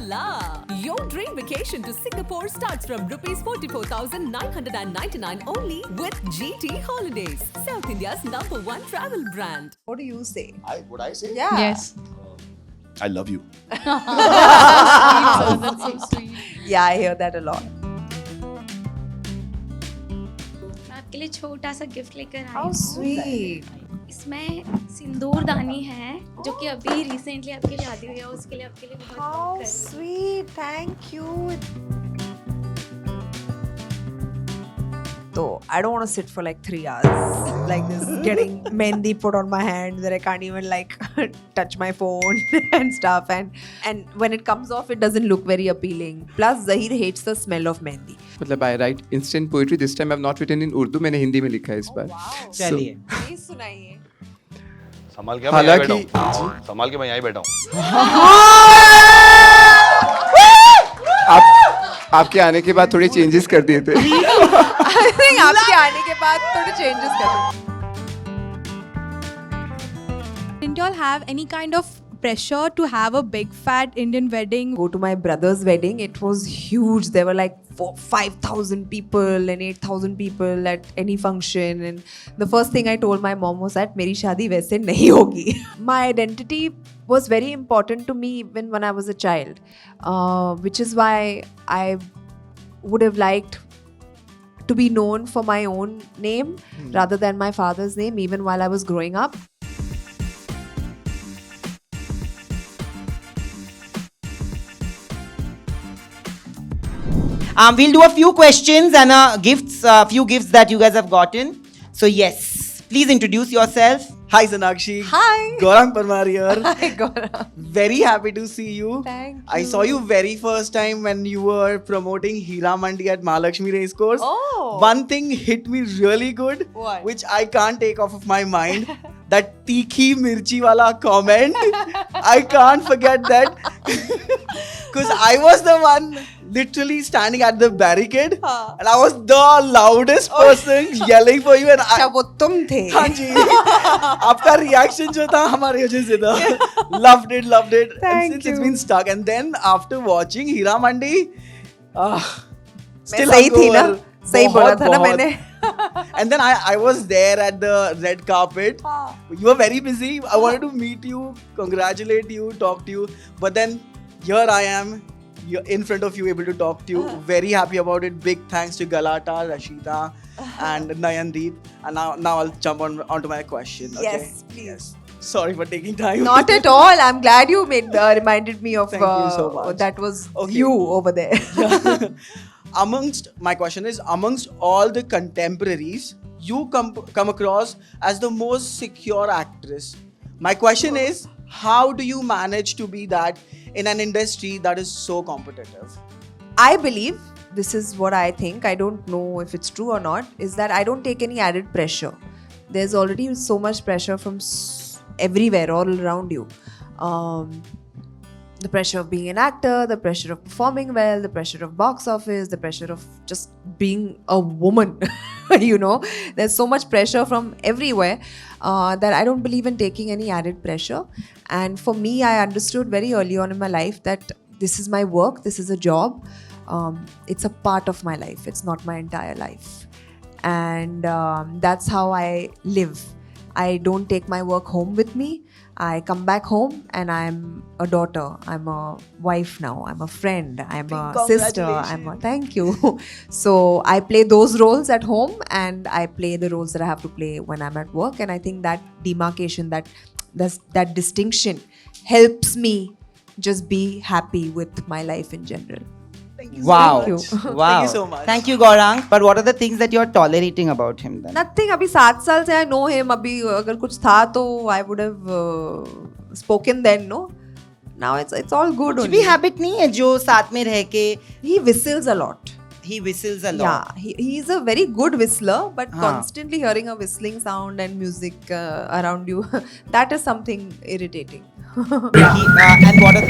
la! Your dream vacation to Singapore starts from rupees 44,999 only with GT Holidays, South India's #1 travel brand. What do you say? Would I say? Yeah. Yes. I love you. That's so sweet. Yeah, I hear that a lot. मैं आपके लिए छोटा सा gift लेकर आई How हूँ। sweet. इसमें सिंदूरदानी है जो कि अभी रिसेंटली आपकी शादी हुई है उसके लिए आपके लिए बहुत How कर sweet. Thank you. So I don't want to sit for like 3 hours like this, getting mehndi put on my hand that I can't even like touch my phone and stuff. And when it comes off, it doesn't look very appealing. Plus, Zahir hates the smell of mehndi. मतलब I write instant poetry. This time I've not written in Urdu. मैंने हिंदी में लिखा है इस बार. चलिए Please सुनाइए. संभाल के मैं यहीं हालांकि बैठा हूँ. संभाल के मैं यहीं बैठा हूँ. आपके आने के बाद थोड़े चेंजेस कर दिए थे. I think आपके आने के बाद थोड़े changes कर दो. Didn't y'all have any kind of pressure to have a big fat Indian wedding? Go to my brother's wedding. It was huge. There were like 5,000 people and 8,000 people at any function. And the first thing I told my mom was that मेरी शादी वैसे नहीं होगी. My identity was very important to me even when I was a child, which is why I would have liked to be known for my own name rather than my father's name even while I was growing up. We'll do a few questions and few gifts that you guys have gotten. So yes, please introduce yourself. Hi Sonakshi. Hi. Gaurang Parmar here. Hi, Gaurav. Very happy to see you. Thank I saw you very first time when you were promoting Hira Mandi at Mahalakshmi Racecourse. Oh. One thing hit me really good, What? which I can't take off of my mind. That tikhi mirchi wala comment. I can't forget that. Because I was the one literally standing at the barricade and I was the loudest person yelling for you and अच्छा I... वो तुम थे. हाँ जी आपका reaction जो था हमारे वजह से था loved it and Thank since it's you. been stuck and then after watching Hira Mandi मैं still सही थी ना? hangover, सही बोला बहुत, था ना बहुत. मैंने. and then I was there at the red carpet. You were very busy. I wanted to meet you, congratulate you, talk to you, but then here I am in front of you, able to talk to you. Very happy about it. Big thanks to Galata, Rashida, and Nayandeep. And now I'll jump onto my question. Okay? Yes, please. Sorry for taking time. Not at all. I'm glad you reminded me of Thank you so much. that was Okay. you over there. My question is, amongst all the contemporaries, you come across as the most secure actress. My question is, how do you manage to be that in an industry that is so competitive? I believe, this is what I think, I don't know if it's true or not, is that I don't take any added pressure. There's already so much pressure from everywhere, all around you. The pressure of being an actor, the pressure of performing well, the pressure of box office, the pressure of just being a woman. You know, there's so much pressure from everywhere that I don't believe in taking any added pressure. And for me, I understood very early on in my life that this is my work, this is a job. It's a part of my life, it's not my entire life. And that's how I live. I don't take my work home with me. I come back home and I'm a daughter, I'm a wife now, I'm a friend, I'm a sister, thank you. So I play those roles at home and I play the roles that I have to play when I'm at work. And I think that demarcation, that distinction helps me just be happy with my life in general. Thank you Wow. so much. Wow. Thank you so much. Thank you, Gaurang. But what are the things that you're tolerating about him then? Nothing. अभी 7 साल से I know him. अभी अगर कुछ था तो I would have spoken then, no? Now it's all good कुछ only. भी habit नहीं है जो साथ में रह के He whistles a lot. he whistles a lot. Yeah, he's a very good whistler, but Haan. constantly hearing a whistling sound and music around you, that is something irritating. And what are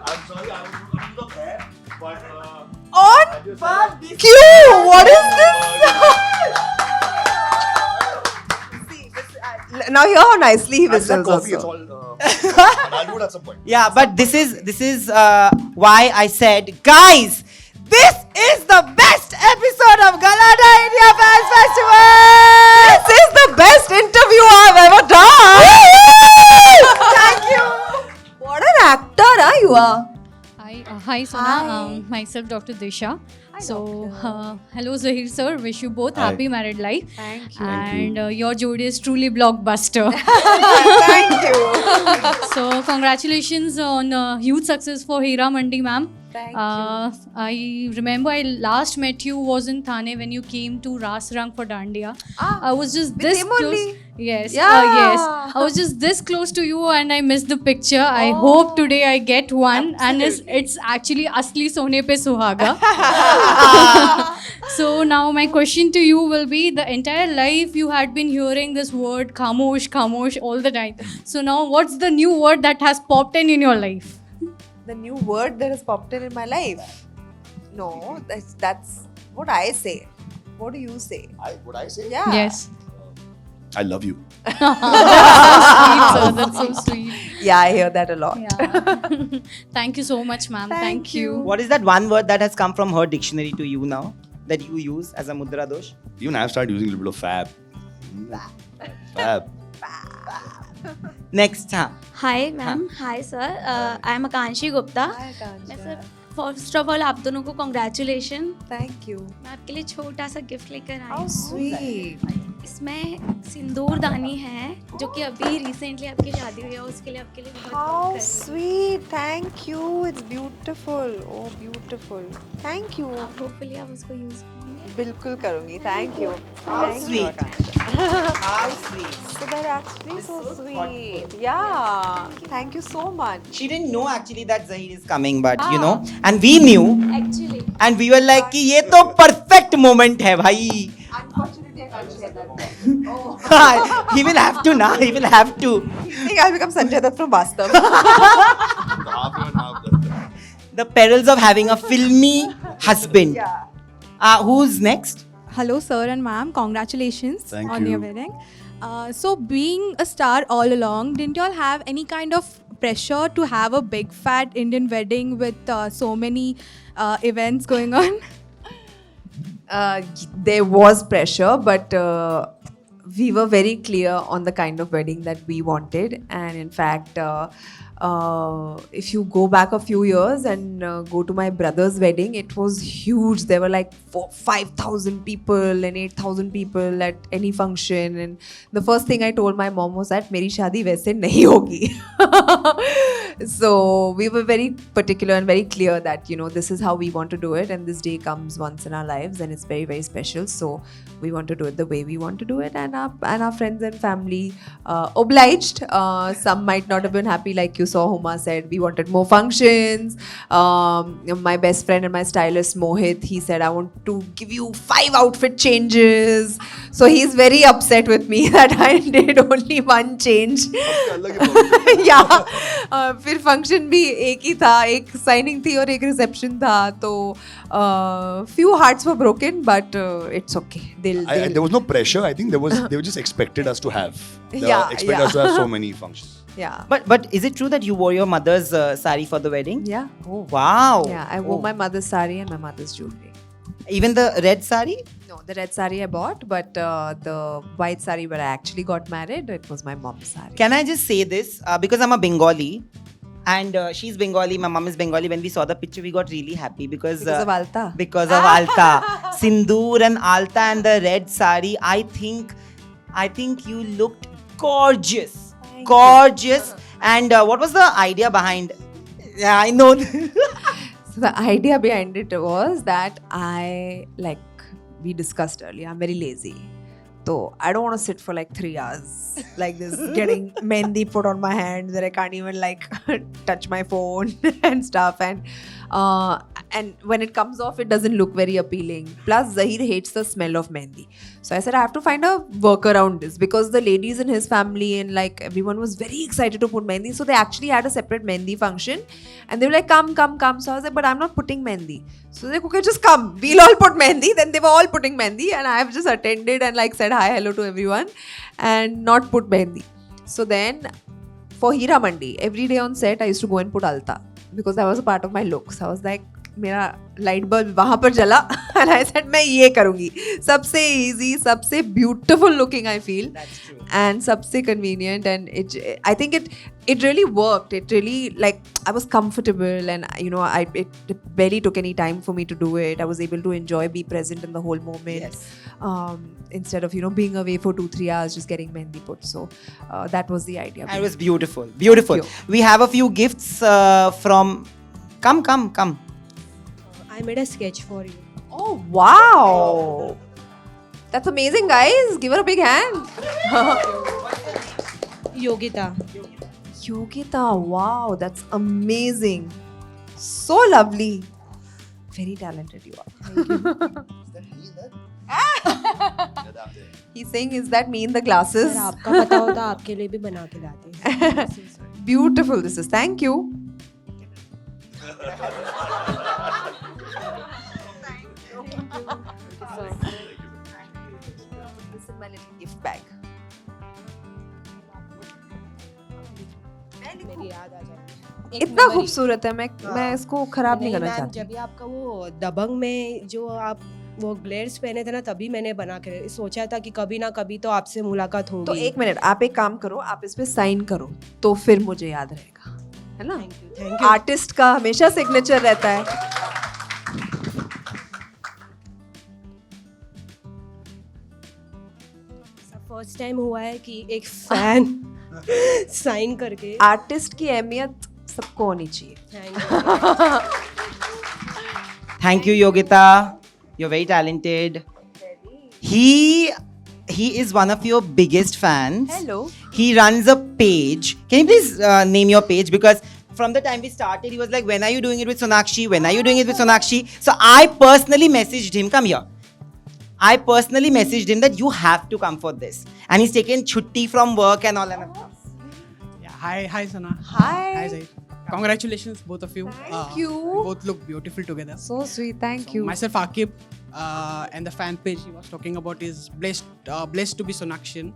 I'm sorry, I was looking the bad, but On cue. What is this? See, now hear how nicely he whistles also. I'll do it at some point. Yeah, but this is why I said, guys, this is the best episode of Galata India Fans Festival. This is the best interview I've ever done. Thank you. What an actor, you are. Hi Sona, myself Dr. Disha. Hello Zahir sir, wish you both happy married life. Thank you. And your jodi is truly blockbuster. Thank you. So congratulations on huge success for Hira Mandi ma'am. Thank I remember I last met you was in Thane when you came to Ras Rang for Dandiya. I was just this him close. only? Yes, Yeah. yes. I was just this close to you and I missed the picture. I hope today I get one and it's actually Asli Sone Pe Suhaga. So now my question to you will be, the entire life you had been hearing this word khamosh, khamosh all the time. So now what's the new word that has popped in your life? The new word that has popped in my life. No, that's what I say. What do you say? What I say? Yeah. Yes. I love you. Sweet, sir. That's so sweet. Yeah, I hear that a lot. Yeah. Thank you so much, ma'am. Thank you. What is that one word that has come from her dictionary to you now that you use as a mudra dosh? Even I've started using a little bit of fab. Fab. Next, hi ma'am, hi sir, I am आकांक्षी गुप्ता. मैं sir first of all आप दोनों को congratulation. Thank you. मैं आपके लिए छोटा सा गिफ्ट लेकर आई How हूँ. sweet. इसमें सिंदूरदानी है जो कि अभी रिसेंटली आपकी शादी हुई है, उसके लिए आपके लिए बहुत How sweet. Thank you. It's beautiful. Oh, beautiful. Thank you. Hopefully आप उसको यूज करेंगे. बिल्कुल करूँगी. Thank you. How Thank you, sweet. Akansha. How sweet. So they're actually so sweet. Yeah. Thank you so much. She didn't know actually that Zahir is coming, but you know, and we knew, actually and we were like कि ये तो perfect moment है भाई. Unfortunately, I can't share that. Oh. He will have to now. He will have to. I think I'll become Sanjay Dutt from Vastav. Half and half. The perils of having a filmy husband. Yeah. Who's next? Hello, sir and ma'am. Congratulations Thank on your you. wedding. So, being a star all along, didn't you all have any kind of pressure to have a big fat Indian wedding with so many events going on? There was pressure, but we were very clear on the kind of wedding that we wanted. And in fact, if you go back a few years and go to my brother's wedding, it was huge. There were like 5,000 people and 8,000 people at any function. And the first thing I told my mom was that meri shaadi वैसे नहीं होगी. So we were very particular and very clear that, you know, this is how we want to do it, and this day comes once in our lives and it's very, very special. So we want to do it the way we want to do it, and our friends and family obliged. Some might not have been happy, like you saw Huma said. We wanted more functions. My best friend and my stylist Mohit, he said, I want to give you 5 outfit changes. So he's very upset with me that I did only one change. Yeah. फिर function भी एक ही था, एक signing थी और एक reception था, तो few hearts were broken, but it's okay. There was no pressure. I think they were just expected us to have. Expect us to have so many functions. Yeah. But is it true that you wore your mother's sari for the wedding? Yeah. Oh wow. Yeah, I wore my mother's sari and my mother's jewelry. Even the red sari? No, the red sari I bought, but the white sari where I actually got married, it was my mom's sari. Can I just say this? Because I'm a Bengali and she's Bengali, my mom is Bengali. When we saw the picture, we got really happy because Because of Alta. Because of Alta. Sindoor and Alta and the red sari. I think you looked gorgeous. Gorgeous. And what was the idea behind? Yeah, I know. So the idea behind it was that we discussed earlier, I'm very lazy. So I don't want to sit for like 3 hours like this, getting mehndi put on my hands that I can't even like touch my phone and stuff. And and when it comes off, it doesn't look very appealing. Plus, Zahir hates the smell of mehndi. So I said I have to find a work around this, because the ladies in his family and like everyone was very excited to put mehndi. So they actually had a separate mehndi function, and they were like, come. So I was like, but I'm not putting mehndi. So they're like, okay, just come. We'll all put mehndi. Then they were all putting mehndi, and I have just attended and like said hi, hello to everyone, and not put mehndi. So then for Hira Mandi, every day on set I used to go and put alta, because that was a part of my look. So I was like, मेरा light bulb वहाँ पर जला, and I said मैं ये करूँगी. सबसे easy, सबसे beautiful looking I feel, and सबसे convenient, and I think it really worked. It really, like, I was comfortable, and you know, it barely took any time for me to do it. I was able to enjoy, be present in the whole moment, instead of, you know, being away for 2-3 hours just getting mehndi put. So that was the idea. And it was beautiful. We have a few gifts from. Come. I made a sketch for you. Oh wow, that's amazing, guys. Give her a big hand. Yogita. Wow, that's amazing. So lovely. Very talented you are. He's saying, is that me in the glasses? अगर आपका पता हो तो आपके लिए भी बना के लाते हैं. Beautiful this is. Thank you. This is my little gift bag. मेरी याद आ जाती है. इतना खूबसूरत है, मैं इसको खराब नहीं करना मैम, चाहती. जब भी आपका वो दबंग में जो आप वो ग्लेयर्स पहने थे ना, तभी मैंने बना के सोचा था कि कभी ना कभी तो आपसे मुलाकात होगी. तो एक मिनट, आप एक काम करो, आप इस पे साइन करो, तो फिर मुझे याद रहेगा, है ना? Thank you. आर्टिस्ट का हमेशा सिग्नेचर रहता है. फर्स्ट टाइम हुआ है कि एक फैन साइन करके. आर्टिस्ट की अहमियत सबको होनी चाहिए. Thank you, Yogita. You're very talented. He is one of your biggest fans. Hello. He runs a page. Can you please name your page? Because from the time we started, he was like, when are you doing it with Sonakshi? When are you doing it with Sonakshi? So I personally messaged him, come here. I personally messaged him that you have to come for this. And he's taken chutti from work and all. Yeah, hi Sana. Hi. Zaid. Congratulations, both of you. Thank you. Both look beautiful together. So sweet. Thank you. Myself, Akib, and the fan page he was talking about is blessed to be Sonakshian.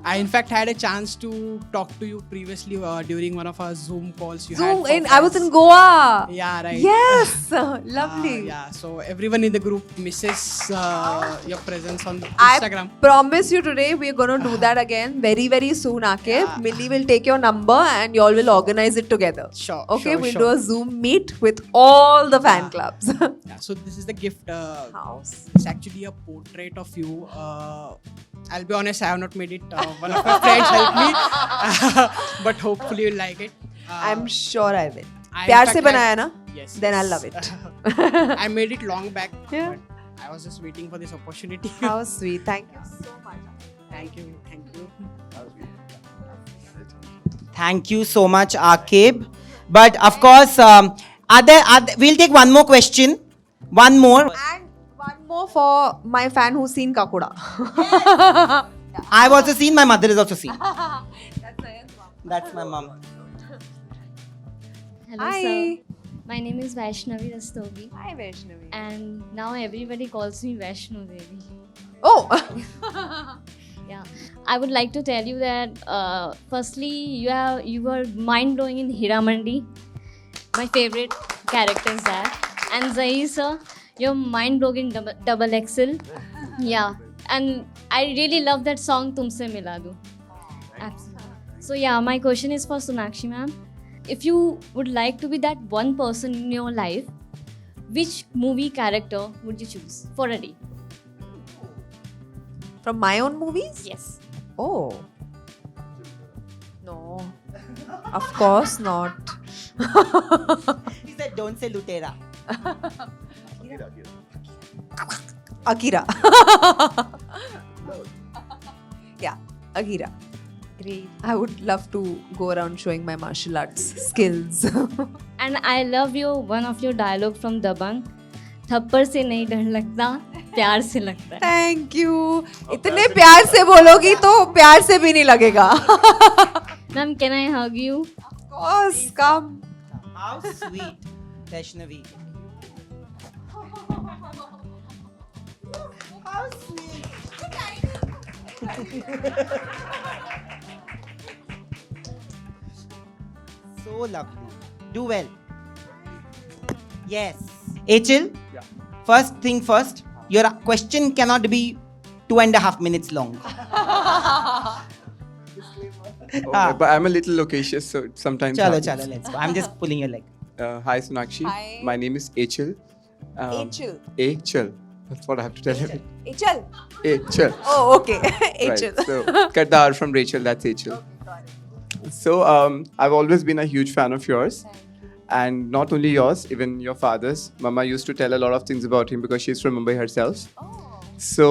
I in fact had a chance to talk to you previously during one of our Zoom calls. I was in Goa. Yeah, right. Yes, lovely. Yeah, so everyone in the group misses your presence on Instagram. I promise you today we're going to do that again very, very soon, Akib. Yeah. Millie will take your number and you all will organize it together. Sure. Okay, we'll sure. do a Zoom meet with all the fan clubs. Yeah, so this is the gift. House. It's actually a portrait of you. I'll be honest, I have not made it. One of my friends helped me, but hopefully you'll like it. I'm sure I will. I- प्यार in से fact, बनाया ना? Yes. Then I'll yes. love it. I made it long back, Yeah. but I was just waiting for this opportunity. How sweet. Thank you so much. Thank you. Thank you so much, Akib. But of course, we'll take one more question. One more. And one more for my fan who's seen Kakuda. I've also seen, my mother has also seen. That's nice. That's my mom. Hello, Hi. sir. My name is Vaishnavi Rastogi, Hi, Vaishnavi. and now everybody calls me Vaishno Devi. Oh, Yeah, I would like to tell you that firstly, you were mind blowing in Hiramandi, my favorite characters there, and Zahir sir, you're mind blowing double XL. Yeah, and I really love that song Tumse Mila Do. Absolutely. So yeah, my question is for Sonakshi ma'am. If you would like to be that one person in your life, which movie character would you choose for a day? from my own movies? Yes. Oh. No. Of course not. He said, don't say Lutera. Akira. Yeah, Akira. Great. I would love to go around showing my martial arts skills. And I love one of your dialogue from Dabang. थप्पड़ से नहीं डर लगता, प्यार से लगता है. Thank you. इतने प्यार से बोलोगी तो प्यार से भी नहीं लगेगा. Ma'am, can I hug you? Of course, come. How sweet, Vaishnavi. How sweet. So lovely. Do well. Yes. Achil, Yeah. first thing first, your question cannot be 2.5 minutes long. Okay, but I'm a little loquacious, so sometimes. Chalo, happens. chalo, let's go. I'm just pulling your leg. Hi, Sonakshi. Hi. My name is Achil. Achil. Achil. That's what I have to tell you. Achal. Achil. Oh, okay. Achal. Right. So, Kardar from Rachel, that's Achil. So, I've always been a huge fan of yours. And not only yours, even your father's. Mama used to tell a lot of things about him because she's from Mumbai herself. So,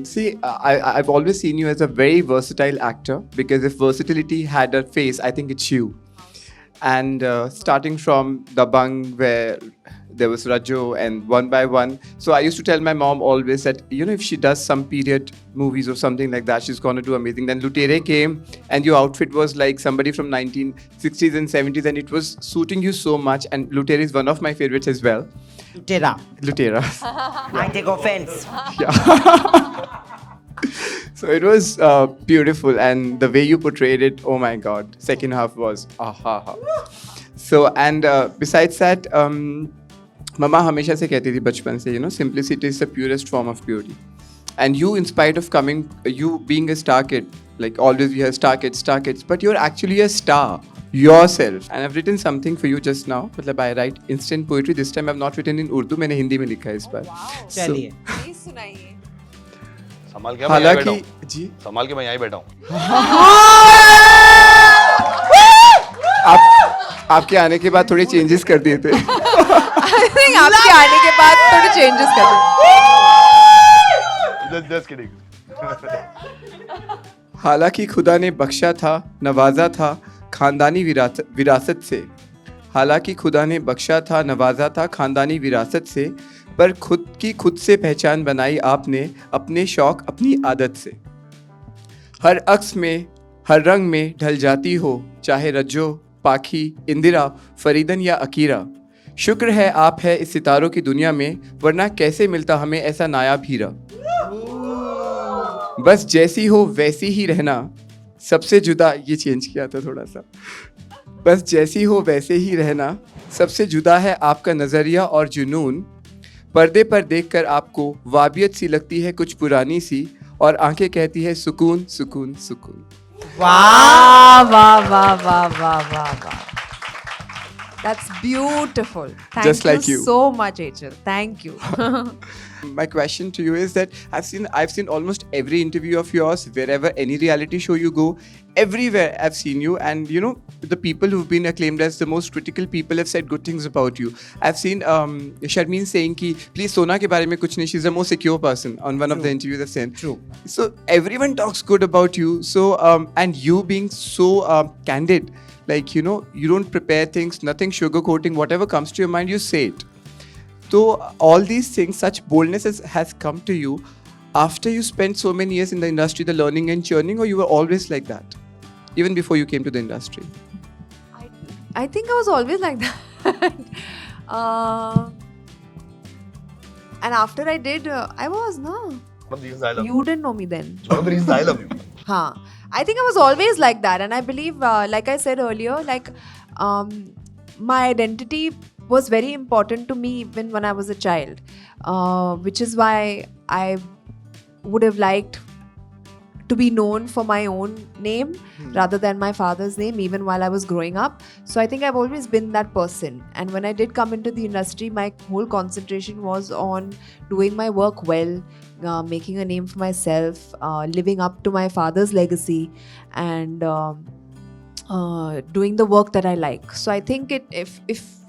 see, I've always seen you as a very versatile actor because if versatility had a face, I think it's you. And starting from Dabang, where there was Rajo and One by One. So I used to tell my mom always that, you know, if she does some period movies or something like that, she's going to do amazing. Then Lutere came and your outfit was like somebody from 1960s and 70s and it was suiting you so much. And Lutere is one of my favorites as well. Lutera. Lutera. I take offense. So it was beautiful, and the way you portrayed it, oh my god, second half was aha. So, and besides that, Mama hamesha se kehti thi bachpan se, you know, simplicity is the purest form of beauty. And you, in spite of you being a star kid, like always we have star kids, but you're actually a star yourself. And I've written something for you just now. मतलब I write instant poetry. This time I've not written in Urdu, मैंने हिंदी में लिखा है इस बार. चलिए. Please सुनाइए. संभाल के मैं यहीं बैठा हूँ. जी. संभाल के मैं यहीं बैठा हूँ. आपके आने के बाद थोड़े चेंजेस कर दिए थे. I think आपके आने के बाद थोड़े चेंजेस कर दो. Just kidding. हालांकि खुदा ने बख्शा था, नवाजा था खानदानी विरासत से. हालांकि खुदा ने बख्शा था, नवाजा था खानदानी विरासत से, पर खुद से पहचान बनाई आपने अपने शौक अपनी आदत से. हर अक्स में हर रंग में ढल जाती हो, चाहे रज्जो पाखी इंदिरा फरीदन या अकीरा. शुक्र है आप है इस सितारों की दुनिया में, वरना कैसे मिलता हमें ऐसा नायाब हीरा. बस जैसी हो वैसी ही रहना, सबसे जुदा, ये चेंज किया था थोड़ा सा. बस जैसी हो वैसे ही रहना, सबसे जुदा है आपका नज़रिया और जुनून. पर्दे पर देखकर आपको वाबियत सी लगती है कुछ पुरानी सी, और आंखें कहती है सुकून सुकून सुकून. वाह वाह वाह वाह वाह वाह वाह. That's beautiful. Thank Just like you. so much, Achal. Thank you. My question to you is that I've seen almost every interview of yours, wherever any reality show you go, everywhere I've seen you, and you know the people who've been acclaimed as the most critical people have said good things about you. I've seen Sharmeen saying ki please Sona ke bare mein kuch nahi, she's the most secure person on one of the interviews I've seen. True. So everyone talks good about you. So and you being so candid, like you know you don't prepare things, nothing sugarcoating, whatever comes to your mind you say it. So all these things, such boldness has come to you after you spent so many years in the industry, the learning and churning, or you were always like that, even before you came to the industry? I think I was always like that. And after I did, I was, no. One of the reasons I love you. You didn't know me then. One of the reasons I love you. Haan. I think I was always like that, and I believe, like I said earlier, like my identity was very important to me even when I was a child, which is why I would have liked to be known for my own name rather than my father's name, even while I was growing up. So I think I've always been that person. And when I did come into the industry, my whole concentration was on doing my work well, making a name for myself, living up to my father's legacy, and doing the work that I like. So I think if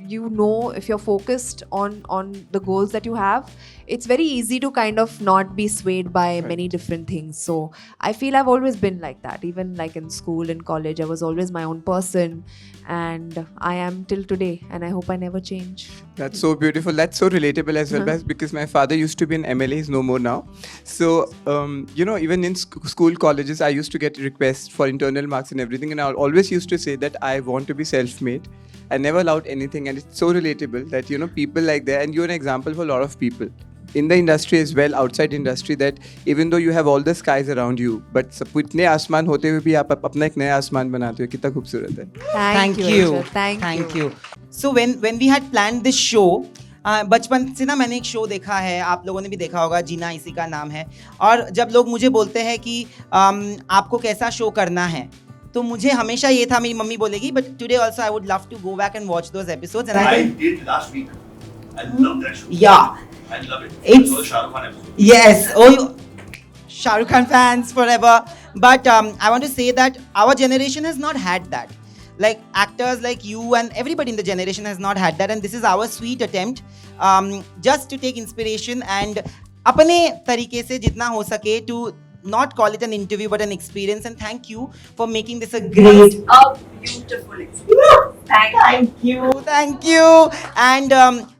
you know, if you're focused on the goals that you have, it's very easy to kind of not be swayed by many different things. So I feel I've always been like that. Even like in school and college, I was always my own person, and I am till today, and I hope I never change. That's so beautiful. That's so relatable as well, because my father used to be an MLA. He's no more now. So, even in school, colleges, I used to get requests for internal marks and everything. And I always used to say that I want to be self-made. I never allowed anything. And it's so relatable that, people like that. And you're an example for a lot of people in the industry as well, outside industry, that even though you have all the skies around you, but इतने आसमान होते हुए भी आप अपना एक नया आसमान बनाते हो, कितना खूबसूरत है. Thank you. Thank you. So when we had planned this show, बचपन से ना मैंने एक शो देखा है, आप लोगों ने भी देखा होगा, जीना इसी का नाम है. और जब लोग मुझे बोलते हैं कि आपको कैसा शो करना है, तो मुझे हमेशा ये था, मेरी मम्मी बोलेगी, but today also I would love to go back and watch those episodes. And I did last week. I love that show. Yeah. I love it. It's the Shah Rukh Khan episode. Yes. Shah Rukh Khan fans forever. But I want to say that our generation has not had that. Like actors like you and everybody in the generation has not had that. And this is our sweet attempt just to take inspiration and अपने तरीके से जितना हो सके to not call it an interview but an experience. And thank you for making this a great, Beautiful experience. Thank you. And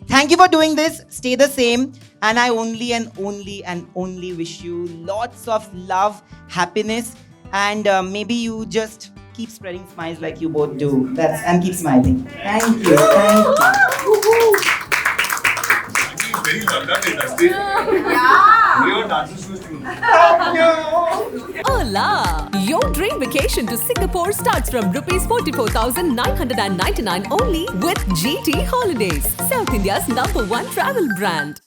thank you for doing this. Stay the same. And I only and only wish you lots of love, happiness, and maybe you just keep spreading smiles like you both do. And keep smiling. Thank you. Very industry. Yeah. Hola! Your dream vacation to Singapore starts from rupees 44,999 only with GT Holidays, South India's #1 travel brand.